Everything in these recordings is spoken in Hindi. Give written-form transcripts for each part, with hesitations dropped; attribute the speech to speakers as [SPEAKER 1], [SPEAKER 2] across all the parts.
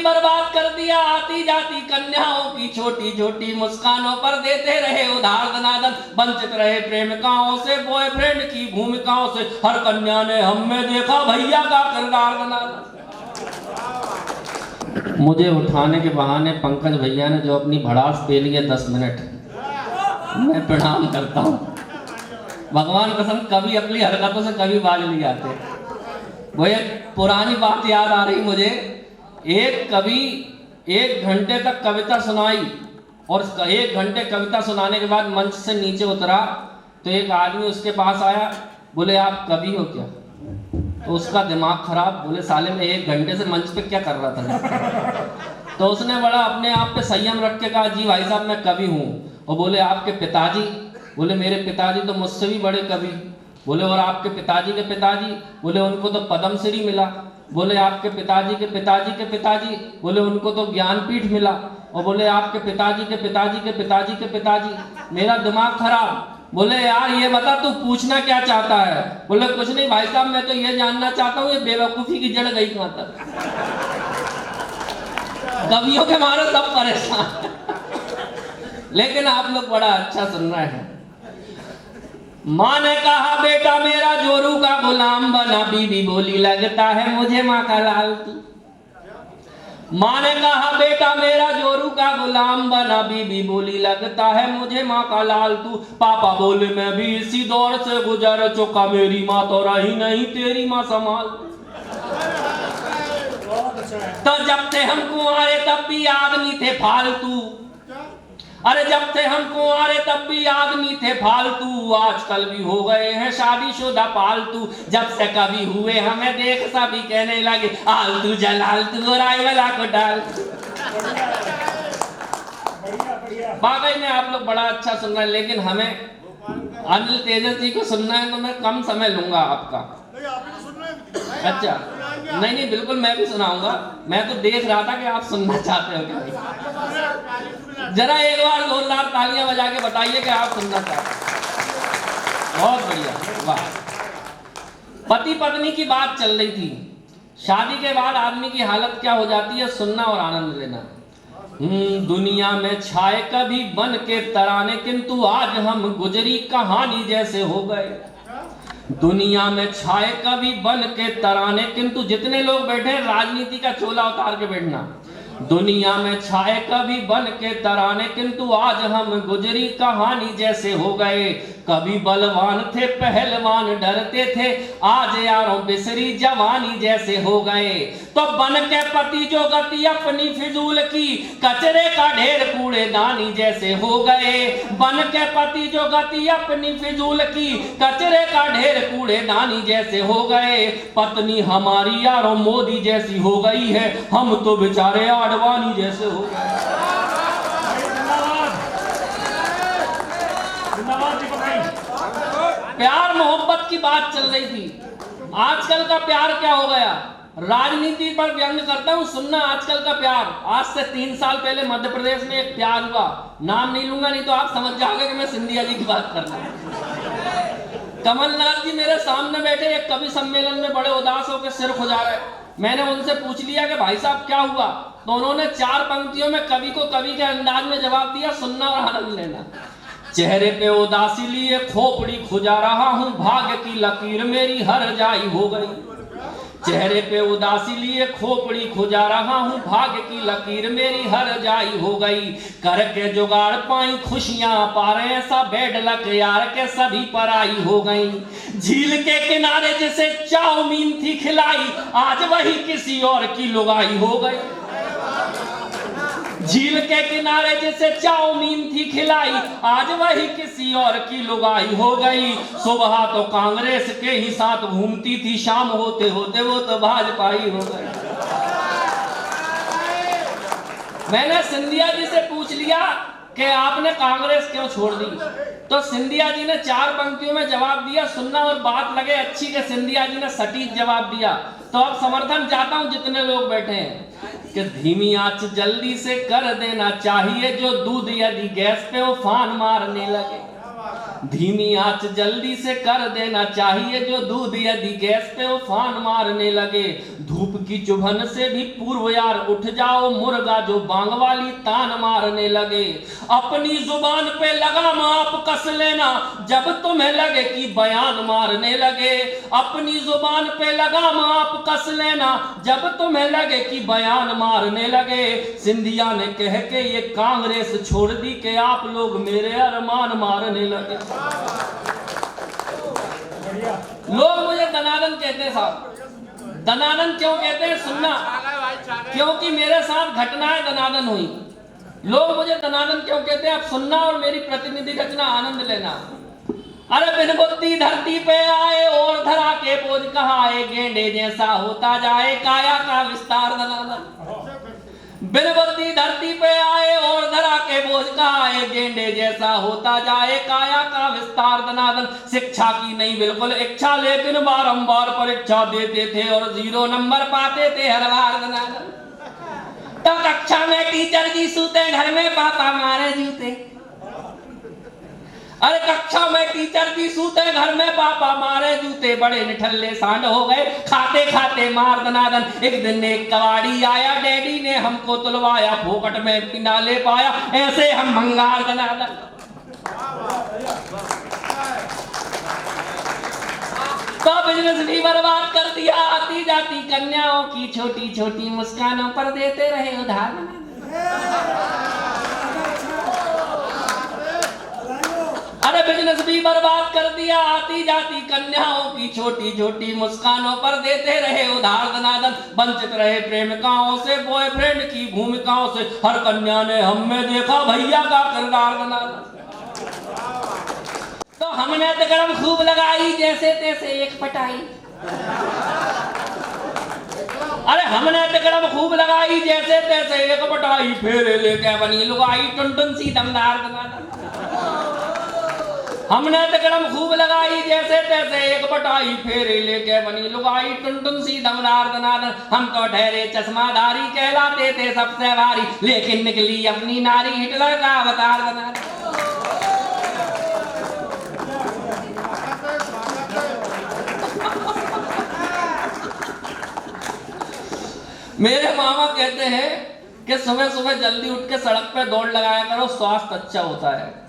[SPEAKER 1] बर्बाद कर दिया। आती जाती कन्याओं की छोटी छोटी मुस्कानों पर देते रहे उधार दनादन, वंचित रहे प्रेमिकाओं से, बॉयफ्रेंड की भूमिकाओं से। हर कन्या ने हम में देखा भैया का किरदार दनादन। मुझे उठाने के बहाने पंकज भैया ने जो अपनी भड़ास पे ली है 10 मिनट, मैं प्रणाम करता हूँ। भगवान कसम कभी अपनी हरकतों से कभी बाज नहीं आते। वो एक पुरानी बात याद आ रही मुझे। एक कवि 1 घंटे तक कविता सुनाई और 1 घंटे कविता सुनाने के बाद मंच से नीचे उतरा तो एक आदमी उसके पास आया, बोले आप कवि हो क्या? तो उसका दिमाग खराब, बोले साले मैं 1 घंटे से मंच पे क्या कर रहा था? तो उसने बड़ा अपने आप पे संयम रख के कहा, जी भाई साहब मैं कवि हूँ। और बोले आपके पिताजी? बोले मेरे पिताजी तो मुझसे भी बड़े कवि। बोले और आपके पिताजी के पिताजी? बोले उनको तो पद्मश्री मिला। बोले आपके पिताजी के पिताजी के पिताजी? बोले उनको तो ज्ञानपीठ मिला। और बोले आपके पिताजी के पिताजी के पिताजी के पिताजी? मेरा दिमाग खराब। बोले यार ये बता तू पूछना क्या चाहता है? बोले कुछ नहीं भाई साहब, मैं तो ये जानना चाहता हूँ ये बेवकूफी की जड़ गई कहाँ तक। कवियों के मारे सब परेशान। लेकिन आप लोग बड़ा अच्छा सुन रहे हैं। माँ ने कहा बेटा मेरा जोरू का गुलाम बना, बीबी बोली लगता है मुझे माँ का लाल तू। माँ ने कहा बेटा मेरा जोरू का गुलाम बना, बीबी बोली लगता है मुझे माँ का लाल तू। पापा बोले मैं भी इसी दौर से गुजर चुका, मेरी माँ तो रही नहीं तेरी माँ संभाल। तो जब थे हम कुंवारे तब भी आदमी थे फालतू। अरे जब थे हम कुंवारे तब भी आदमी थे फालतू, आजकल भी हो गए हैं शादीशुदा पालतू। जब से कभी हुए हमें देख सभी कहने लगे, आलतू जलालतू और आई वाला को डाल। वाकई में आप लोग बड़ा अच्छा सुन रहे हैं, लेकिन हमें अनिल तेजस जी को सुनना है तो मैं कम समय लूंगा आपका। अच्छा नहीं नहीं बिल्कुल मैं भी सुनाऊंगा। मैं तो देख रहा था कि आप सुनना चाहते हो क्या नहीं। जरा एक बार जोरदार तालियां बजा के बताइए कि आप सुनना चाहते हैं। बहुत बढ़िया, वाह। पति पत्नी की बात चल रही थी। शादी के बाद आदमी की हालत क्या हो जाती है, सुनना और आनंद लेना। दुनिया में छाए कभी बन के तराने, किंतु आज हम गुजरी कहानी जैसे हो गए। दुनिया में छाए कभी बन के तराने, किंतु जितने लोग बैठे हैं राजनीति का चोला उतार के बैठना। दुनिया में छाए कभी बन के तराने, किंतु आज हम गुजरी कहानी जैसे हो गए। कभी बलवान थे पहलवान डरते थे, आज यारों बिसरी जवानी जैसे हो गए। तो बन के पति जो गति अपनी फिजूल की, कचरे का ढेर कूड़ेदानी जैसे हो गए। बन के पति जो गति अपनी फिजूल की, कचरे का ढेर कूड़ेदानी जैसे हो गए। पत्नी हमारी यारों मोदी जैसी हो गई है, हम तो बेचारे आडवाणी जैसे हो गए। प्यार मोहब्बत की बात चल रही थी। आजकल का प्यार क्या हो गया? राजनीति पर व्यंग करता हूं, सुनना आजकल का प्यार। आज से 3 साल पहले मध्य प्रदेश में एक प्यार हुआ, नाम नहीं लूंगा नहीं तो आप समझ जाओगे कि मैं सिंधिया जी की बात कर रहा हूं। कमलनाथ जी मेरे सामने बैठे एक कवि सम्मेलन में बड़े उदास होकर सिर खुजा रहे। मैंने उनसे पूछ लिया कि भाई साहब क्या हुआ? तो उन्होंने 4 पंक्तियों में कवि को कवि के अंदाज में जवाब दिया, सुनना और आनंद लेना। चेहरे पे उदासी लिए खोपड़ी खुजा रहा हूँ, भाग्य की लकीर मेरी हर जाई हो गई। चेहरे पे उदासी लिए खोपड़ी खुजा रहा हूँ, भाग्य की लकीर मेरी हर जाई हो गई। करके जुगाड़ पाई खुशियां पा रहे, ऐसा बेड लक यार के सभी पराई हो गई। झील के किनारे जिसे चाउमीन थी खिलाई, आज वही किसी और की लुगाई हो गई। झील के किनारे जिसे चाउमीन थी खिलाई, आज वही किसी और की लुगाई हो गई। सुबह तो कांग्रेस के ही साथ घूमती थी, शाम होते होते वो तो भाजपाई हो गई। मैंने सिंधिया जी से पूछ लिया कि आपने कांग्रेस क्यों छोड़ दी, तो सिंधिया जी ने 4 पंक्तियों में जवाब दिया, सुनना और बात लगे अच्छी के सिंधिया जी ने सटीक जवाब दिया। तो अब समर्थन चाहता हूं जितने लोग बैठे हैं कि धीमी आंच जल्दी से कर देना चाहिए, जो दूध यदि गैस पे उफान मारने लगे। धीमी आंच जल्दी से कर देना चाहिए जो दूध यदि गैस पे उफान मारने लगे। धूप की चुभन से भी पूर्व यार उठ जाओ मुर्गा जो बांग वाली तान मारने लगे। अपनी जुबान पे लगाम आप कस लेना जब तुम्हें लगे कि बयान मारने लगे। अपनी जुबान पे लगाम आप कस लेना जब तुम्हें लगे कि बयान मारने लगे। सिंधिया ने कह के ये कांग्रेस छोड़ दी कि आप लोग मेरे अरमान मारने लगे। लोग मुझे दनादन कहते हैं साहब। दनादन क्यों कहते हैं सुनना, क्योंकि मेरे साथ घटनाएं दनादन हुई। लोग मुझे दनादन क्यों कहते हैं आप सुनना और मेरी प्रतिनिधि रचना आनंद लेना। अरे बिन बुद्धि धरती पे आए और धरा के बोझ कहाए, गेंडे जैसा होता जाए काया का विस्तार दनादन। बिन बुद्धि धरती पे आए और धरा के बोझ कहाए, गेंडे जैसा होता जाए काया का विस्तार दनादन। शिक्षा की नहीं बिल्कुल इच्छा लेकिन बारंबार परीक्षा देते थे और 0 नंबर पाते थे हर बार दनादन। तो कक्षा में टीचर जी सूते घर में पापा मारे जूते। अरे कक्षा में टीचर जी सूते घर में पापा मारे जूते। बड़े निठल्ले सांड हो गए खाते खाते मार दनादन। एक दिन एक कबाड़ी आया डैडी ने हमको तुलवाया, फोकट में भी ना ले पाया ऐसे हम भंगार दनादन। तो बिजनेस भी बर्बाद कर दिया, आती जाती कन्याओं की छोटी छोटी मुस्कानों पर देते रहे उधार। अरे बिजनेस भी बर्बाद कर दिया, आती जाती कन्याओं की छोटी छोटी मुस्कानों पर देते रहे उधार दनादन। वंचित रहे प्रेमिकाओं से, बॉयफ्रेंड की भूमिकाओं से। हर कन्या ने हम में देखा भैया का किरदार दनादन। तो हमने तगड़म खूब लगाई जैसे तैसे एक पटाई। अरे हमने तगड़म खूब लगाई जैसे तैसे एक पटाई, फेरे लेके बनी लुगाई टुनटुन सी दमदार दनादन। हमने तगड़म खूब लगाई जैसे तैसे एक पटाई, फेरे लेके बनी लुगाई टुनटुन सी दमदार दनादन। हम तो ठहरे चश्माधारी कहलाते थे सबसे भारी, लेकिन निकली अपनी नारी हिटलर का अवतार दनादन। मेरे मामा कहते हैं कि सुबह सुबह जल्दी उठ के सड़क पे दौड़ लगाया करो, स्वास्थ्य अच्छा होता है।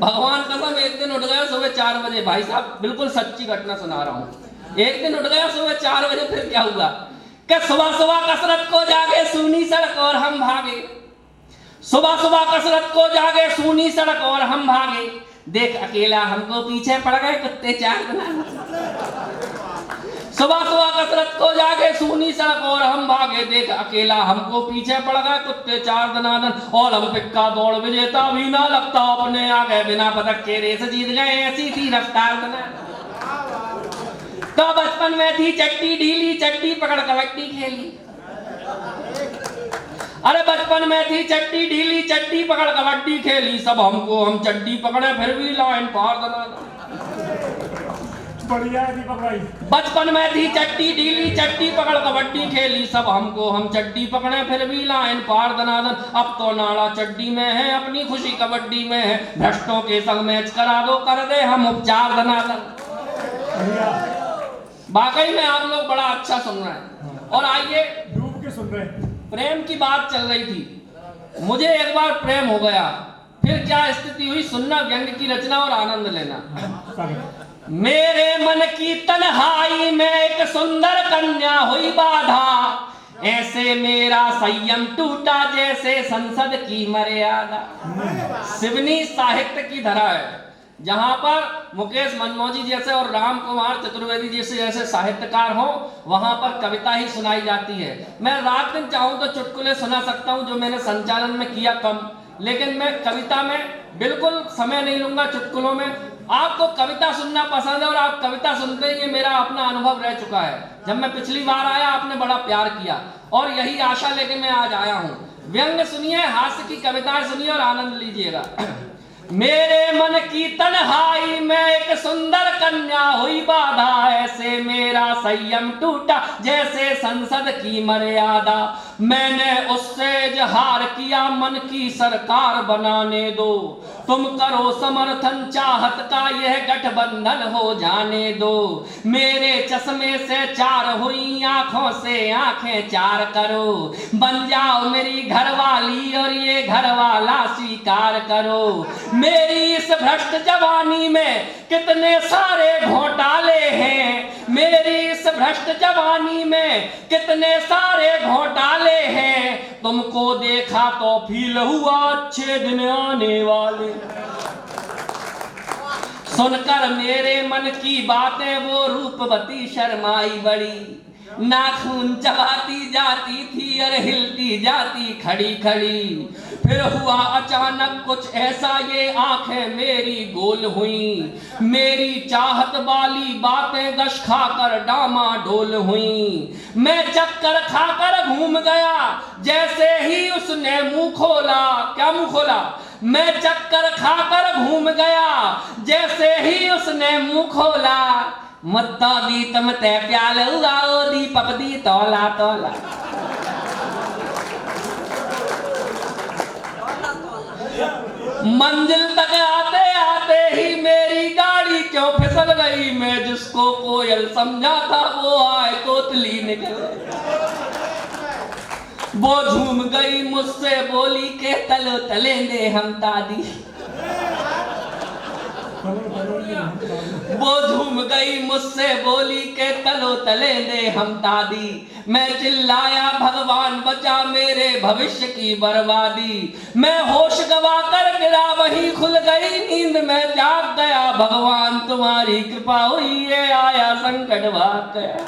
[SPEAKER 1] भगवान कसम एक दिन उठ गया सुबह 4 बजे, भाई साहब बिल्कुल सच्ची घटना सुना रहा हूँ। एक दिन उठ गया सुबह 4 बजे, फिर क्या हुआ कि सुबह सुबह कसरत को जागे सूनी सड़क और हम भागे। सुबह सुबह कसरत को जागे सूनी सड़क और हम भागे, देख अकेला हमको पीछे पड़ गए कुत्ते 4 बना। सुबह सुबह कसरत को जागे सूनी सड़क और हम भागे, देख अकेला हमको पीछे पड़ गए कुत्ते 4 दनादन। ओलंपिक का दौड़ विजेता भी ना लगता अपने आगे, बिना पदक के रेस जीत गए ऐसी थी रफ्तार दनादन। तो बचपन में थी चट्टी ढीली, चट्टी पकड़ कबड्डी खेली। अरे बचपन में थी चट्टी ढीली, चट्टी पकड़ कबड्डी खेली। सब हमको हम चड्डी पकड़े फिर भी लाइन पार दनादन। बढ़िया दीपक भाई। बचपन में थी चट्टी ढीली, चट्टी पकड़ कबड्डी खेली। सब हमको हम चड्डी पकड़े फिर भी लाइन पार दनादन। अब तो नाड़ा चड्डी में है, अपनी खुशी कबड्डी में है। भ्रष्टों के संग मैच करा दो, कर दे हम उपचार दनादन। वाकई में आप लोग बड़ा अच्छा सुन रहे हैं। और आइए डूब के सुन रहे हैं। प्रेम की बात चल रही थी, मुझे एक बार प्रेम हो गया, फिर क्या स्थिति हुई सुनना, व्यंग की रचना और आनंद लेना। मेरे मन की तन्हाई में एक सुंदर कन्या हुई बाधा, ऐसे मेरा संयम टूटा जैसे संसद की मर्यादा। सिवनी साहित्य की धरा है, जहां पर मुकेश मनमोजी जैसे और राम कुमार चतुर्वेदी जैसे साहित्यकार हो, वहां पर कविता ही सुनाई जाती है। मैं रात दिन चाहूं तो चुटकुले सुना सकता हूं, जो मैंने संचालन में किया कम, लेकिन मैं कविता में बिल्कुल समय नहीं लूंगा। चुटकुलों में आपको कविता सुनना पसंद है और आप कविता सुनते हैं, ये मेरा अपना अनुभव रह चुका है। जब मैं पिछली बार आया आपने बड़ा प्यार किया और यही आशा लेके मैं आज आया हूं। व्यंग सुनिए, हास्य की कविताएं सुनिए और आनंद लीजिएगा। मेरे मन की तन्हाई में एक सुंदर कन्या हुई बाधा, ऐसे मेरा संयम टूटा जैसे संसद की मर्यादा। मैंने उससे इजहार किया मन की सरकार बनाने दो, तुम करो समर्थन चाहत का यह गठबंधन हो जाने दो। मेरे चश्मे से चार हुई आंखों से आंखें चार करो, बन जाओ मेरी घरवाली और ये घरवाला स्वीकार करो। मेरी इस भ्रष्ट जवानी में कितने सारे घोटाले हैं, मेरी इस भ्रष्ट जवानी में कितने सारे घोटाले हैं। तुमको देखा तो फील हुआ अच्छे दिन आने वाले। सुनकर मेरे मन की बातें वो रूपवती शर्माई बड़ी, नाखून चबाती जाती थी और हिलती जाती खड़ी खड़ी। फिर हुआ अचानक कुछ ऐसा, ये आंखें मेरी गोल हुई, मेरी चाहत वाली बातें गश खाकर डामाडोल हुई। मैं चक्कर खाकर घूम गया जैसे ही उसने मुंह खोला। क्या मुंह खोला? मैं चक्कर खाकर घूम गया जैसे ही उसने मुंह खोला। मत्ता दी तम ते प्याल उगाओ दी पपदी तोला तोला। मंजिल तक आते आते ही मेरी गाड़ी क्यों फिसल गई। मैं जिसको कोयल समझा था वो आए तोतली निकल। वो झूम गई मुझसे बोली के तलो तलेंगे हम दादी। वो झूम गई मुझसे बोली के तलो तले दे हम दादी। मैं चिल्लाया भगवान बचा मेरे भविष्य की बर्बादी। मैं होश गवा कर गिरा वहीं खुल गई नींद में जाग गया। भगवान तुम्हारी कृपा हुई है आया संकट भाग गया।